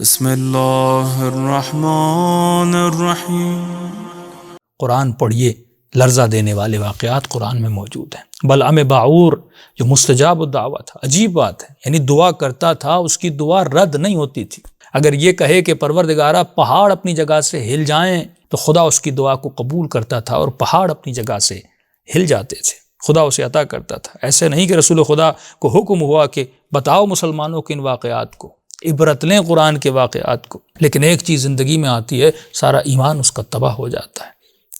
بسم اللہ الرحمن الرحیم۔ قرآن پڑھیے، لرزہ دینے والے واقعات قرآن میں موجود ہیں۔ بلعام باعور جو مستجاب الدعوہ تھا، عجیب بات ہے، یعنی دعا کرتا تھا، اس کی دعا رد نہیں ہوتی تھی۔ اگر یہ کہے کہ پروردگارہ پہاڑ اپنی جگہ سے ہل جائیں تو خدا اس کی دعا کو قبول کرتا تھا، اور پہاڑ اپنی جگہ سے ہل جاتے تھے، خدا اسے عطا کرتا تھا۔ ایسے نہیں کہ رسول خدا کو حکم ہوا کہ بتاؤ مسلمانوں کے ان واقعات کو، عبرت لیں قرآن کے واقعات کو، لیکن ایک چیز زندگی میں آتی ہے، سارا ایمان اس کا تباہ ہو جاتا ہے،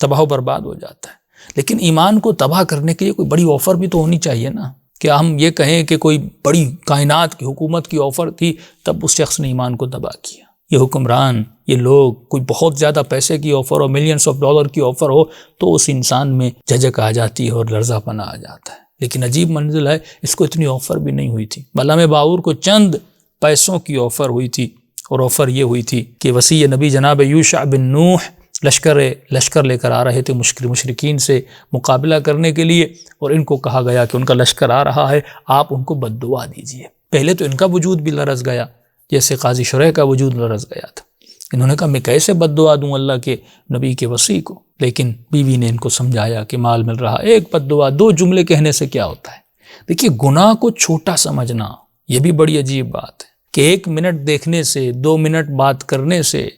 تباہ و برباد ہو جاتا ہے۔ لیکن ایمان کو تباہ کرنے کے لیے کوئی بڑی آفر بھی تو ہونی چاہیے نا، کہ ہم یہ کہیں کہ کوئی بڑی کائنات کی حکومت کی آفر تھی، تب اس شخص نے ایمان کو تباہ کیا۔ یہ حکمران، یہ لوگ، کوئی بہت زیادہ پیسے کی offer who, millions of dollar کی آفر ہو، تو اس انسان میں جھجک آ جاتی ہے اور لرزہ پنا آ جاتا ہے۔ لیکن عجیب منزل ہے، اس کو اتنی آفر بھی نہیں ہوئی تھی۔ بلعام باعور کو چند پیسوں کی آفر ہوئی تھی، اور آفر یہ ہوئی تھی کہ وسیع نبی جناب یوشع بن نوح لشکر لے کر آ رہے تھے مشرکین سے مقابلہ کرنے کے لیے، اور ان کو کہا گیا کہ ان کا لشکر آ رہا ہے، آپ ان کو بد دعا دیجئے۔ پہلے تو ان کا وجود بھی لرز گیا، جیسے قاضی شریح کا وجود لرز گیا تھا۔ انہوں نے کہا میں کیسے بد دعا دوں اللہ کے نبی کے وصی کو؟ لیکن بیوی نے ان کو سمجھایا کہ مال مل رہا، ایک بد دعا، دو جملے کہنے سے کیا ہوتا ہے؟ دیکھیے، گناہ کو چھوٹا سمجھنا یہ بھی بڑی عجیب بات ہے کہ 1 منٹ دیکھنے سے، 2 منٹ بات کرنے سے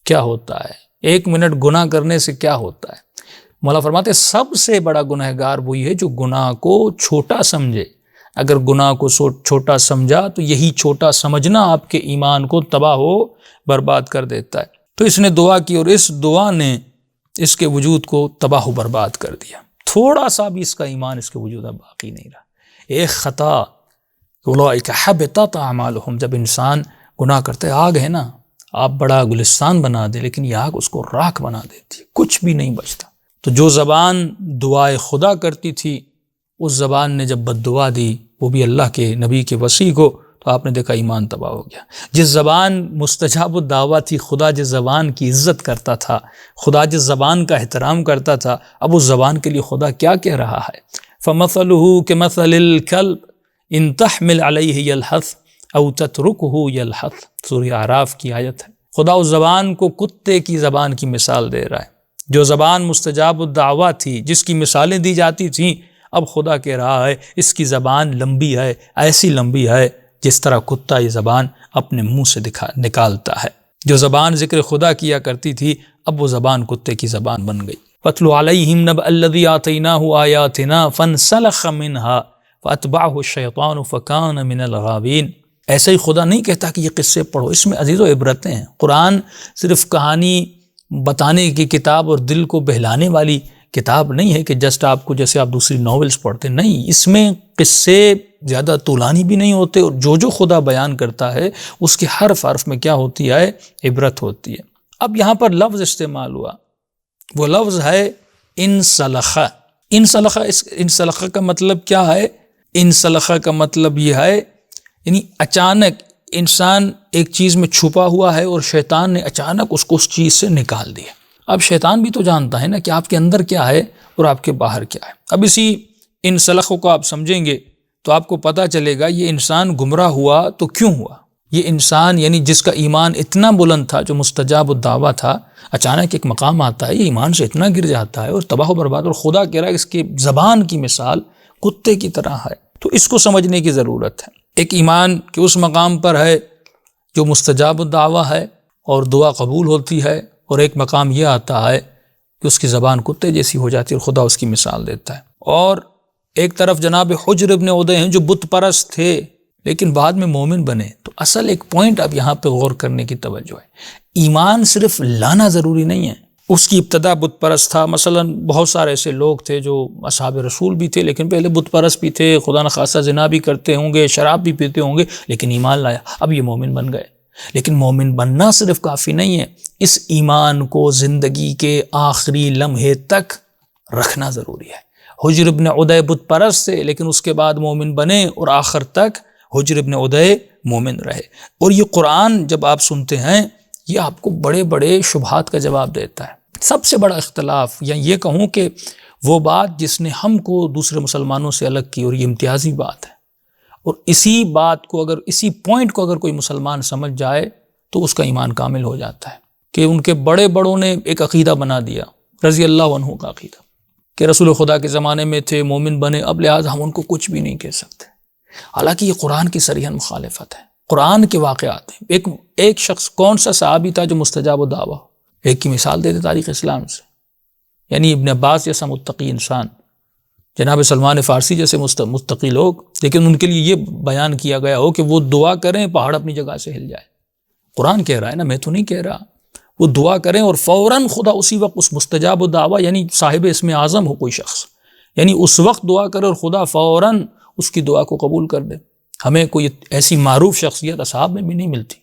کیا ہوتا ہے، 1 منٹ گناہ کرنے سے کیا ہوتا ہے؟ مولا فرماتے ہیں سب سے بڑا گنہگار وہی ہے جو گناہ کو چھوٹا سمجھے۔ اگر گناہ کو چھوٹا سمجھا تو یہی چھوٹا سمجھنا آپ کے ایمان کو تباہ و برباد کر دیتا ہے۔ تو اس نے دعا کی، اور اس دعا نے اس کے وجود کو تباہ و برباد کر دیا۔ تھوڑا سا بھی اس کا ایمان اس کے وجود میں باقی نہیں رہا۔ ایک خطا، اولئک حبطت اعمالہم، جب انسان گناہ کرتا ہے، آگ ہے نا، آپ بڑا گلستان بنا دے لیکن یہ آگ اس کو راکھ بنا دیتی ہے، کچھ بھی نہیں بچتا۔ تو جو زبان دعائے خدا کرتی تھی، اس زبان نے جب بد دعا دی، وہ بھی اللہ کے نبی کے وصی کو، تو آپ نے دیکھا ایمان تباہ ہو گیا۔ جس زبان مستجاب الدعوہ تھی، خدا جس زبان کی عزت کرتا تھا، خدا جس زبان کا احترام کرتا تھا، اب اس زبان کے لیے خدا کیا کہہ رہا ہے؟ فَمَثَلُهُ كَمَثَلِ الْكَلْبِ إِن تَحْمِلْ عَلَيْهِ يَلْهَثْ أَوْ تَتْرُكْهُ يَلْهَثْ۔ سورہ اعراف کی آیت ہے۔ خدا اس زبان کو کتے کی زبان کی مثال دے رہا ہے۔ جو زبان مستجاب الدعوہ تھی، جس کی مثالیں دی جاتی تھیں، اب خدا کہہ رہا ہے اس کی زبان لمبی ہے، ایسی لمبی ہے جس طرح کتا یہ زبان اپنے منہ سے نکالتا ہے۔ جو زبان ذکر خدا کیا کرتی تھی، اب وہ زبان کتے کی زبان بن گئی۔ وَاتْلُ عَلَيْهِمْ نَبَأَ الَّذِي آتَيْنَاهُ آيَاتِنَا فَانسَلَخَ مِنْهَا فَأَتْبَعَهُ الشَّيْطَانُ فَكَانَ مِنَ الْغَاوِينَ۔ ایسے ہی خدا نہیں کہتا کہ یہ قصے پڑھو، اس میں عزیز و عبرتیں ہیں۔ قرآن صرف کہانی بتانے کی کتاب اور دل کو بہلانے والی کتاب نہیں ہے کہ جسٹ آپ کو جیسے آپ دوسری ناولز پڑھتے، نہیں، اس میں قصے زیادہ طولانی بھی نہیں ہوتے، اور جو خدا بیان کرتا ہے اس کے حرف میں کیا ہوتی ہے؟ عبرت ہوتی ہے۔ اب یہاں پر لفظ استعمال ہوا، وہ لفظ ہے انسلخ۔ انسلخ کا مطلب کیا ہے؟ انسلخ کا مطلب یہ ہے یعنی اچانک انسان ایک چیز میں چھپا ہوا ہے اور شیطان نے اچانک اس کو اس چیز سے نکال دیا۔ اب شیطان بھی تو جانتا ہے نا کہ آپ کے اندر کیا ہے اور آپ کے باہر کیا ہے۔ اب اسی انسلخ کو آپ سمجھیں گے تو آپ کو پتہ چلے گا یہ انسان گمراہ ہوا تو کیوں ہوا۔ یہ انسان یعنی جس کا ایمان اتنا بلند تھا، جو مستجاب الدعوہ تھا، اچانک ایک مقام آتا ہے، یہ ایمان سے اتنا گر جاتا ہے اور تباہ و برباد، اور خدا کہہ رہا ہے اس کی زبان کی مثال کتے کی طرح ہے۔ تو اس کو سمجھنے کی ضرورت ہے۔ ایک ایمان کہ اس مقام پر ہے جو مستجاب الدعوہ ہے اور دعا قبول ہوتی ہے، اور ایک مقام یہ آتا ہے کہ اس کی زبان کتے جیسی ہو جاتی ہے اور خدا اس کی مثال دیتا ہے۔ اور ایک طرف جناب حجر ابن عدی ہیں جو بت پرست تھے لیکن بعد میں مومن بنے۔ تو اصل ایک پوائنٹ اب یہاں پہ غور کرنے کی توجہ ہے، ایمان صرف لانا ضروری نہیں ہے۔ اس کی ابتدا بت پرست تھا، مثلا بہت سارے ایسے لوگ تھے جو اصحاب رسول بھی تھے لیکن پہلے بت پرست بھی تھے، خدا نخواستہ زنا بھی کرتے ہوں گے، شراب بھی پیتے ہوں گے، لیکن ایمان لایا، اب یہ مومن بن گئے۔ لیکن مومن بننا صرف کافی نہیں ہے، اس ایمان کو زندگی کے آخری لمحے تک رکھنا ضروری ہے۔ حجر ابن عدی بت پرست سے، لیکن اس کے بعد مومن بنے اور آخر تک حجر ابن عدی مومن رہے۔ اور یہ قرآن جب آپ سنتے ہیں، یہ آپ کو بڑے بڑے شبہات کا جواب دیتا ہے۔ سب سے بڑا اختلاف، یا یہ کہوں کہ وہ بات جس نے ہم کو دوسرے مسلمانوں سے الگ کی، اور یہ امتیازی بات ہے، اور اسی بات کو اگر، اسی پوائنٹ کو اگر کوئی مسلمان سمجھ جائے تو اس کا ایمان کامل ہو جاتا ہے کہ ان کے بڑے بڑوں نے ایک عقیدہ بنا دیا رضی اللہ عنہ کا عقیدہ کہ رسول خدا کے زمانے میں تھے، مومن بنے، اب لہٰذا ہم ان کو کچھ بھی نہیں کہہ سکتے، حالانکہ یہ قرآن کی صریحاً مخالفت ہے، قرآن کے واقعات ہیں۔ ایک شخص کون سا صحابی تھا جو مستجاب الدعوہ؟ ایک کی مثال دیتے تاریخ اسلام سے، یعنی ابن عباس جیسا متقی انسان، جناب سلمان فارسی جیسے متقی لوگ، لیکن ان کے لیے یہ بیان کیا گیا ہو کہ وہ دعا کریں پہاڑ اپنی جگہ سے ہل جائے۔ قرآن کہہ رہا ہے نا، میں تو نہیں کہہ رہا، وہ دعا کریں اور فوراً خدا اسی وقت اس مستجاب الدعوہ یعنی صاحب اسم اعظم ہو کوئی شخص، یعنی اس وقت دعا کرے اور خدا فوراً اس کی دعا کو قبول کر دے۔ ہمیں کوئی ایسی معروف شخصیت اصحاب میں بھی نہیں ملتی،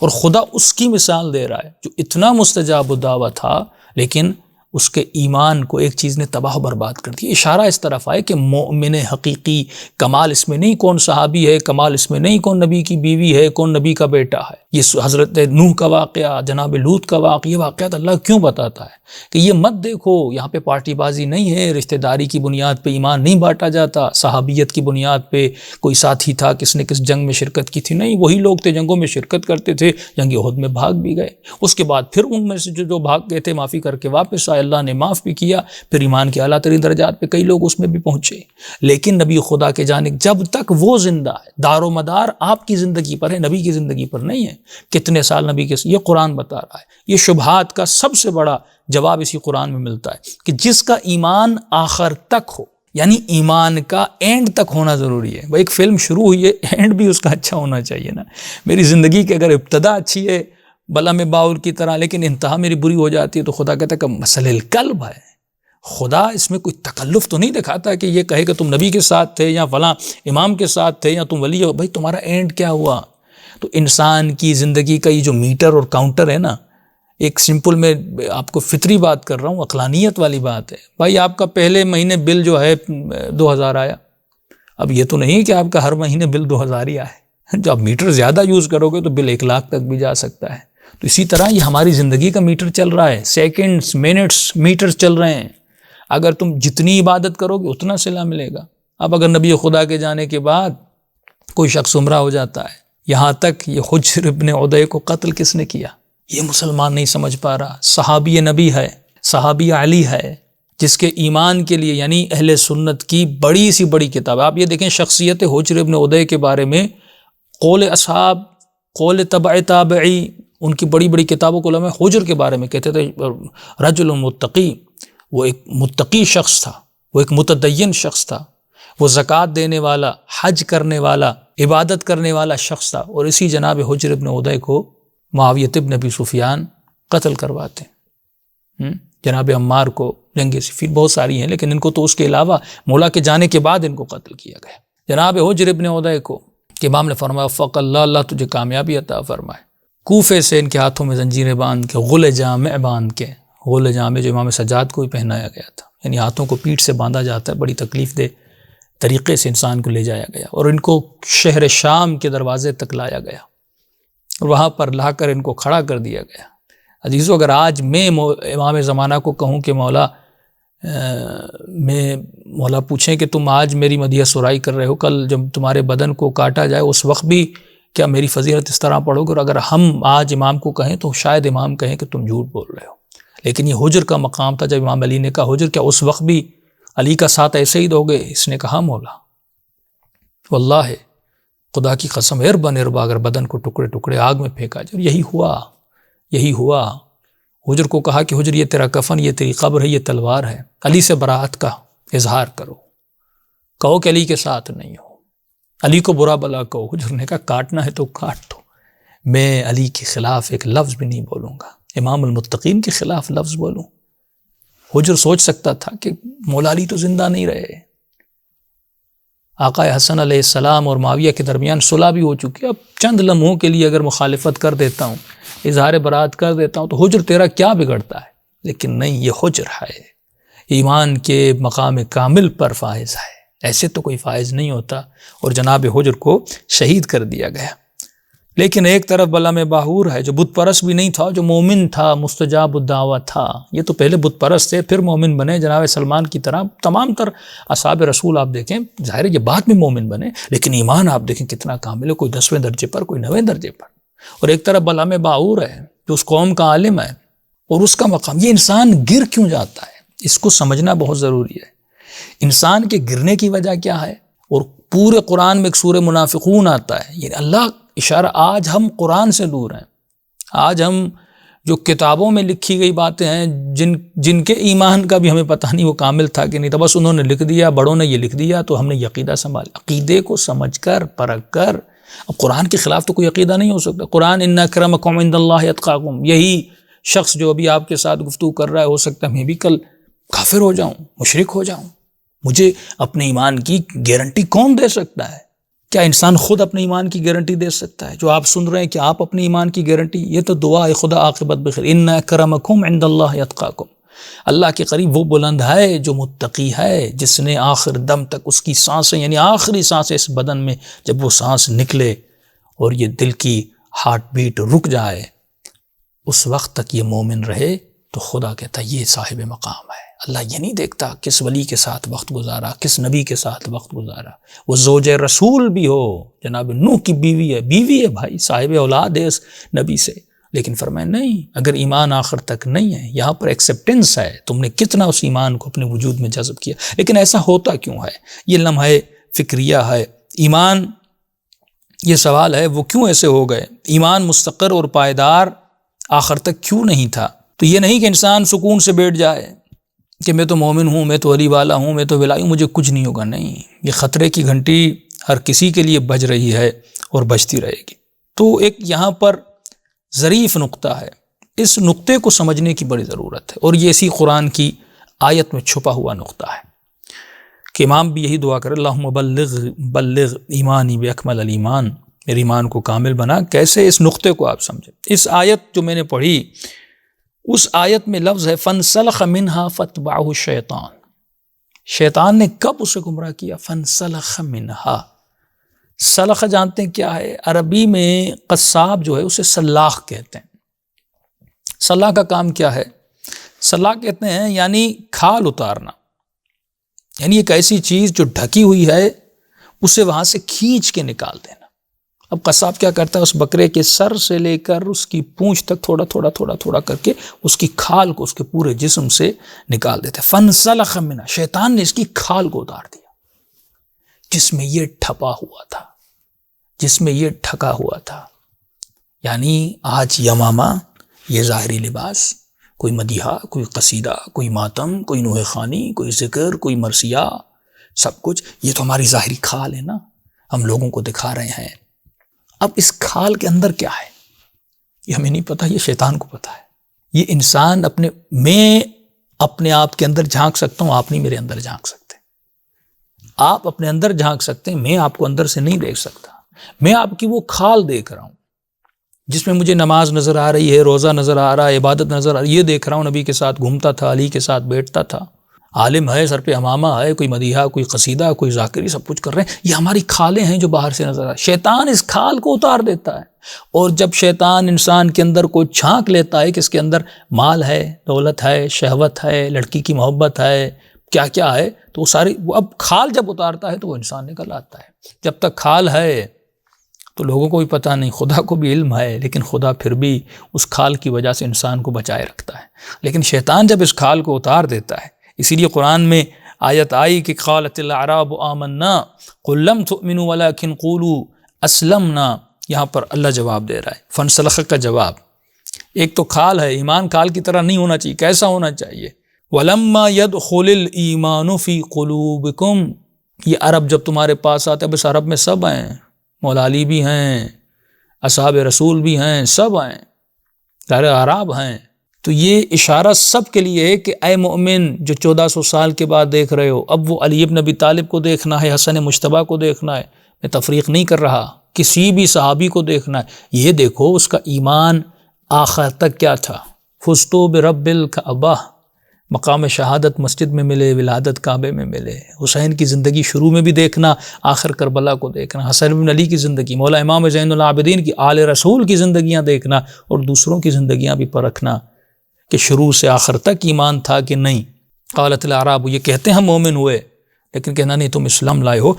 اور خدا اس کی مثال دے رہا ہے جو اتنا مستجاب الدعوہ تھا لیکن اس کے ایمان کو ایک چیز نے تباہ و برباد کر دیا۔ اشارہ اس طرف آئے کہ مومن حقیقی کمال اس میں نہیں کون صحابی ہے، کمال اس میں نہیں کون نبی کی بیوی ہے، کون نبی کا بیٹا ہے۔ یہ حضرت نوح کا واقعہ، جناب لوط کا واقعہ، یہ واقعات اللہ کیوں بتاتا ہے کہ یہ مت دیکھو، یہاں پہ پارٹی بازی نہیں ہے، رشتہ داری کی بنیاد پہ ایمان نہیں بانٹا جاتا، صحابیت کی بنیاد پہ کوئی ساتھی تھا کس نے کس جنگ میں شرکت کی تھی، نہیں، وہی لوگ تھے جنگوں میں شرکت کرتے تھے، جنگ احد میں بھاگ بھی گئے، اس کے بعد پھر ان میں سے جو بھاگ گئے تھے معافی کر کے واپس آئے، اللہ نے معاف بھی کیا، پھر ایمان کے اعلیٰ ترین درجات پہ کئی لوگ اس میں بھی پہنچے۔ لیکن نبی خدا کے جانب جب تک وہ زندہ ہے، دار و مدار آپ کی زندگی پر ہے، نبی کی زندگی پر نہیں ہے۔ کتنے سال نبی کے، یہ قرآن بتا رہا ہے۔ یہ شبہات کا سب سے بڑا جواب اسی قرآن میں ملتا ہے کہ جس کا ایمان آخر تک ہو، یعنی ایمان کا اینڈ تک ہونا ضروری ہے۔ وہ ایک فلم شروع ہوئی ہے، اینڈ بھی اس کا اچھا ہونا چاہیے نا۔ میری زندگی کی اگر ابتدا اچھی ہے بلم باور کی طرح لیکن انتہا میری بری ہو جاتی ہے، تو خدا کہتا ہے کہ مسئلہ القلب ہے۔ خدا اس میں کوئی تکلف تو نہیں دکھاتا کہ یہ کہے کہ تم نبی کے ساتھ تھے یا فلاں امام کے ساتھ تھے یا تم ولی ہو، بھائی تمہارا اینڈ کیا ہوا؟ تو انسان کی زندگی کا یہ جو میٹر اور کاؤنٹر ہے نا، ایک سمپل میں آپ کو فطری بات کر رہا ہوں، عقلانیت والی بات ہے۔ بھائی آپ کا پہلے مہینے بل جو ہے 2000 آیا، اب یہ تو نہیں کہ آپ کا ہر مہینے بل 2000 ہی آئے، جب آپ میٹر زیادہ یوز کرو گے تو بل 1 لاکھ تک بھی جا سکتا ہے۔ تو اسی طرح یہ ہماری زندگی کا میٹر چل رہا ہے، سیکنڈز منٹس میٹر چل رہے ہیں۔ اگر تم جتنی عبادت کرو گے اتنا صلہ ملے گا۔ اب اگر نبی خدا کے جانے کے بعد کوئی شخص گمراہ ہو جاتا ہے، یہاں تک یہ حجر ابن عدی کو قتل کس نے کیا، یہ مسلمان نہیں سمجھ پا رہا۔ صحابی نبی ہے، صحابی علی ہے، جس کے ایمان کے لیے یعنی اہل سنت کی بڑی سی بڑی کتاب۔ آپ یہ دیکھیں شخصیت حجر ابن عدی کے بارے میں قول اصحاب، قول تبع تابعی، ان کی بڑی بڑی کتابوں کو علماء حجر کے بارے میں کہتے تھے رجل متقی، وہ ایک متقی شخص تھا، وہ ایک متدین شخص تھا، وہ زکوٰۃ دینے والا، حج کرنے والا، عبادت کرنے والا شخص تھا، اور اسی جناب حجر ابن عدی کو معاویہ ابن ابی سفیان قتل کرواتے ہیں۔ جناب عمار کو جنگ صفین، بہت ساری ہیں لیکن ان کو تو اس کے علاوہ مولا کے جانے کے بعد ان کو قتل کیا گیا۔ جناب حجر ابن عدی کو کہ امام نے فرمایا فق اللہ تجھے کامیابی عطا فرمائے۔ کوفے سے ان کے ہاتھوں میں زنجیریں باندھ کے، غل جامع باندھ کے، غل جامع جو امام سجاد کو بھی پہنایا گیا تھا، یعنی ہاتھوں کو پیٹھ سے باندھا جاتا ہے، بڑی تکلیف دہ طریقے سے انسان کو لے جایا گیا، اور ان کو شہر شام کے دروازے تک لایا گیا، اور وہاں پر لا کر ان کو کھڑا کر دیا گیا۔ عزیزو، اگر آج میں امام زمانہ کو کہوں کہ مولا پوچھیں کہ تم آج میری مدیح سرائی کر رہے ہو، کل جب تمہارے بدن کو کاٹا جائے اس وقت بھی کیا میری فضیلت اس طرح پڑھو گے؟ اور اگر ہم آج امام کو کہیں تو شاید امام کہیں کہ تم جھوٹ بول رہے ہو۔ لیکن یہ حجر کا مقام تھا، جب امام علی نے کہا حجر کیا اس وقت بھی علی کا ساتھ ایسے ہی دو گے؟ اس نے کہا مولا واللہ خدا کی قسم اربا نربا اگر بدن کو ٹکڑے ٹکڑے آگ میں پھینکا جائے۔ یہی ہوا۔ حجر کو کہا کہ حجر یہ تیرا کفن، یہ تیری قبر ہے، یہ تلوار ہے، علی سے براءت کا اظہار کرو، کہو کہ علی کے ساتھ نہیں ہو، علی کو برا بلا کہو۔ حجر نے کہا کاٹنا ہے تو کاٹ دو، میں علی کے خلاف ایک لفظ بھی نہیں بولوں گا، امام المتقین کے خلاف لفظ بولوں؟ حجر سوچ سکتا تھا کہ مولا علی تو زندہ نہیں رہے، آقا حسن علیہ السلام اور معاویہ کے درمیان صلح بھی ہو چکی ہے، اب چند لمحوں کے لیے اگر مخالفت کر دیتا ہوں، اظہار برات کر دیتا ہوں، تو حجر تیرا کیا بگڑتا ہے؟ لیکن نہیں، یہ حجر ہے، ایمان کے مقام کامل پر فائز ہے، ایسے تو کوئی فائز نہیں ہوتا، اور جناب حجر کو شہید کر دیا گیا۔ لیکن ایک طرف بلم باہور ہے جو بت پرست بھی نہیں تھا، جو مومن تھا، مستجاب الدعوہ تھا۔ یہ تو پہلے بت پرست تھے پھر مومن بنے، جناب سلمان کی طرح تمام تر اصحاب رسول آپ دیکھیں، ظاہر ہے یہ بعد میں مومن بنے، لیکن ایمان آپ دیکھیں کتنا کامل ہے، کوئی 10ویں درجے پر، کوئی 9ویں درجے پر۔ اور ایک طرف بلعم باعور ہے جو اس قوم کا عالم ہے اور اس کا مقام. یہ انسان گر کیوں جاتا ہے اس کو سمجھنا بہت ضروری ہے. انسان کے گرنے کی وجہ کیا ہے؟ اور پورے قرآن میں ایک سورہ منافقون آتا ہے. یعنی اللہ اشارہ، آج ہم قرآن سے دور ہیں. آج ہم جو کتابوں میں لکھی گئی باتیں ہیں جن کے ایمان کا بھی ہمیں پتہ نہیں وہ کامل تھا کہ نہیں تھا، بس انہوں نے لکھ دیا، بڑوں نے یہ لکھ دیا تو ہم نے یہ عقیدہ سنبھال. عقیدے کو سمجھ کر پرکھ کر. اب قرآن کے خلاف تو کوئی عقیدہ نہیں ہو سکتا. قرآن ان اکرمکم عند اللہ اتقاکم، یہی شخص جو ابھی آپ کے ساتھ گفتگو کر رہا ہے ہو سکتا ہے میں بھی کل کافر ہو جاؤں، مشرک ہو جاؤں. مجھے اپنے ایمان کی گارنٹی کون دے سکتا ہے؟ کیا انسان خود اپنے ایمان کی گارنٹی دے سکتا ہے؟ جو آپ سن رہے ہیں کہ آپ اپنے ایمان کی گارنٹی، یہ تو دعا ہے خدا عاقبت بخیر. ان اکرمکم عند اللہ اتقاکم. اللہ کے قریب وہ بلند ہے جو متقی ہے، جس نے آخر دم تک اس کی سانسیں، یعنی آخری سانسیں اس بدن میں جب وہ سانس نکلے اور یہ دل کی ہارٹ بیٹ رک جائے، اس وقت تک یہ مومن رہے تو خدا کہتا ہے یہ صاحب مقام ہے. اللہ یہ نہیں دیکھتا کس ولی کے ساتھ وقت گزارا، کس نبی کے ساتھ وقت گزارا. وہ زوج رسول بھی ہو، جناب نوح کی بیوی ہے بھائی، صاحب اولاد ہے اس نبی سے، لیکن فرمایا نہیں، اگر ایمان آخر تک نہیں ہے، یہاں پر ایکسیپٹنس ہے، تم نے کتنا اس ایمان کو اپنے وجود میں جذب کیا. لیکن ایسا ہوتا کیوں ہے؟ یہ لمحہ فکریہ ہے. ایمان، یہ سوال ہے وہ کیوں ایسے ہو گئے؟ ایمان مستقر اور پائیدار آخر تک کیوں نہیں تھا؟ تو یہ نہیں کہ انسان سکون سے بیٹھ جائے کہ میں تو مومن ہوں، میں تو ولی والا ہوں، میں تو ولائی ہوں، مجھے کچھ نہیں ہوگا. نہیں، یہ خطرے کی گھنٹی ہر کسی کے لیے بج رہی ہے اور بجتی رہے گی. تو ایک یہاں پر ظریف نقطہ ہے، اس نقطے کو سمجھنے کی بڑی ضرورت ہے، اور یہ اسی قرآن کی آیت میں چھپا ہوا نقطہ ہے کہ امام بھی یہی دعا کرے اللہم بلغ ایمانی باکمل الایمان، میرے ایمان کو کامل بنا. کیسے؟ اس نقطے کو آپ سمجھیں. اس آیت جو میں نے پڑھی، اس آیت میں لفظ ہے فَانْسَلَخَ مِنْهَا فَاتْبَعَهُ الشَّيْطَانُ. شیطان نے کب اسے گمراہ کیا؟ فَانْسَلَخَ مِنْهَا. سلخ جانتے ہیں کیا ہے؟ عربی میں قصاب جو ہے اسے سلاخ کہتے ہیں. سلاخ کا کام کیا ہے؟ سلاخ کہتے ہیں یعنی کھال اتارنا، یعنی ایک ایسی چیز جو ڈھکی ہوئی ہے اسے وہاں سے کھینچ کے نکال دینا. اب قصاب کیا کرتا ہے؟ اس بکرے کے سر سے لے کر اس کی پونچھ تک تھوڑا تھوڑا کر کے اس کی کھال کو اس کے پورے جسم سے نکال دیتے. فَانْسَلَخَ مِنْهَا، شیطان نے اس کی کھال کو اتار دیا جس میں یہ ٹھپا ہوا تھا، جس میں یہ ڈھکا ہوا تھا. یعنی آج یمامہ، یہ ظاہری لباس، کوئی مدیحہ، کوئی قصیدہ، کوئی ماتم، کوئی نوحہ خوانی، کوئی ذکر، کوئی مرثیہ، سب کچھ یہ تو ہماری ظاہری کھال ہے نا، ہم لوگوں کو دکھا رہے ہیں. اب اس کھال کے اندر کیا ہے یہ ہمیں نہیں پتا، یہ شیطان کو پتا ہے. یہ انسان میں اپنے آپ کے اندر جھانک سکتا ہوں، آپ نہیں میرے اندر جھانک سکتے. آپ اپنے اندر جھانک سکتے ہیں، میں آپ کو اندر سے نہیں دیکھ سکتا. میں آپ کی وہ کھال دیکھ رہا ہوں جس میں مجھے نماز نظر آ رہی ہے، روزہ نظر آ رہا ہے، عبادت نظر آ رہی ہے، یہ دیکھ رہا ہوں نبی کے ساتھ گھومتا تھا، علی کے ساتھ بیٹھتا تھا، عالم ہے، سر پہ امامہ ہے، کوئی مدیحہ، کوئی قصیدہ، کوئی ذاکری، سب کچھ کر رہے ہیں. یہ ہماری کھالیں ہیں جو باہر سے نظر آ. شیطان اس کھال کو اتار دیتا ہے، اور جب شیطان انسان کے اندر کوئی جھانک لیتا ہے کہ اس کے اندر مال ہے، دولت ہے، شہوت ہے، لڑکی کی محبت ہے، کیا کیا ہے، تو وہ ساری اب کھال جب اتارتا ہے تو وہ انسان نکل آتا ہے. جب تک کھال ہے تو لوگوں کو بھی پتہ نہیں، خدا کو بھی علم ہے، لیکن خدا پھر بھی اس کھال کی وجہ سے انسان کو بچائے رکھتا ہے. لیکن شیطان جب اس کھال کو اتار دیتا ہے، اسی لیے قرآن میں آیت آئی کہ قالت الاعراب آمنا قل لم تؤمنوا ولكن قولوا اسلمنا. یہاں پر اللہ جواب دے رہا ہے، فانسلخ کا جواب. ایک تو کھال ہے، ایمان کھال کی طرح نہیں ہونا چاہیے. کیسا ہونا چاہیے؟ ولما يدخل الايمان في قلوبكم. یہ عرب جب تمہارے پاس آتا ہے، بس عرب میں سب ہیں، مولا علی بھی ہیں، اصحاب رسول بھی ہیں، سب ہیں، سارے عرب ہیں. تو یہ اشارہ سب کے لیے ہے کہ اے مومن جو 1400 سال کے بعد دیکھ رہے ہو، اب وہ علی ابن ابی طالب کو دیکھنا ہے، حسن مجتبیٰ کو دیکھنا ہے، میں تفریق نہیں کر رہا، کسی بھی صحابی کو دیکھنا ہے. یہ دیکھو اس کا ایمان آخر تک کیا تھا. فزتو برب الکعبہ، مقام شہادت مسجد میں ملے، ولادت کعبے میں ملے. حسین کی زندگی شروع میں بھی دیکھنا، آخر کربلا کو دیکھنا. حسن بن علی کی زندگی، مولا امام زین العابدین کی، آل رسول کی زندگیاں دیکھنا، اور دوسروں کی زندگیاں بھی پرکھنا کہ شروع سے آخر تک ایمان تھا کہ نہیں. قالت الاعراب، یہ کہتے ہیں ہم مومن ہوئے، لیکن کہنا نہیں تم اسلام لائے ہو.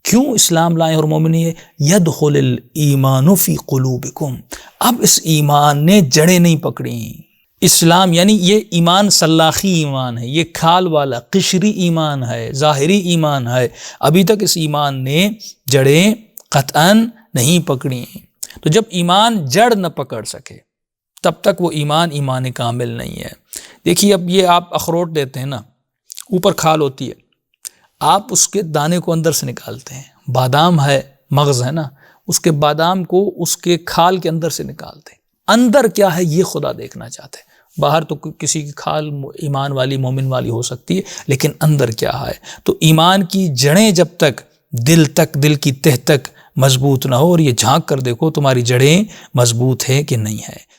کیوں اسلام لائیں اور مومن ہے؟ یدخل الایمان فی قلوبکم، اب اس ایمان نے جڑیں نہیں پکڑیں۔ اسلام یعنی یہ ایمان سلاخی ایمان ہے، یہ کھال والا قشری ایمان ہے، ظاہری ایمان ہے، ابھی تک اس ایمان نے جڑیں قطعاً نہیں پکڑی ہیں۔ تو جب ایمان جڑ نہ پکڑ سکے تب تک وہ ایمان کامل نہیں ہے۔ دیکھیے اب یہ آپ اخروٹ لیتے ہیں نا، اوپر کھال ہوتی ہے، آپ اس کے دانے کو اندر سے نکالتے ہیں، بادام ہے، مغز ہے نا، اس کے بادام کو اس کے کھال کے اندر سے نکالتے ہیں، اندر کیا ہے یہ خدا دیکھنا چاہتے ہیں۔ باہر تو کسی کی کھال ایمان والی مومن والی ہو سکتی ہے، لیکن اندر کیا ہے؟ تو ایمان کی جڑیں جب تک دل کی تہ تک مضبوط نہ ہو، اور یہ جھانک کر دیکھو تمہاری جڑیں مضبوط ہے کہ نہیں ہے۔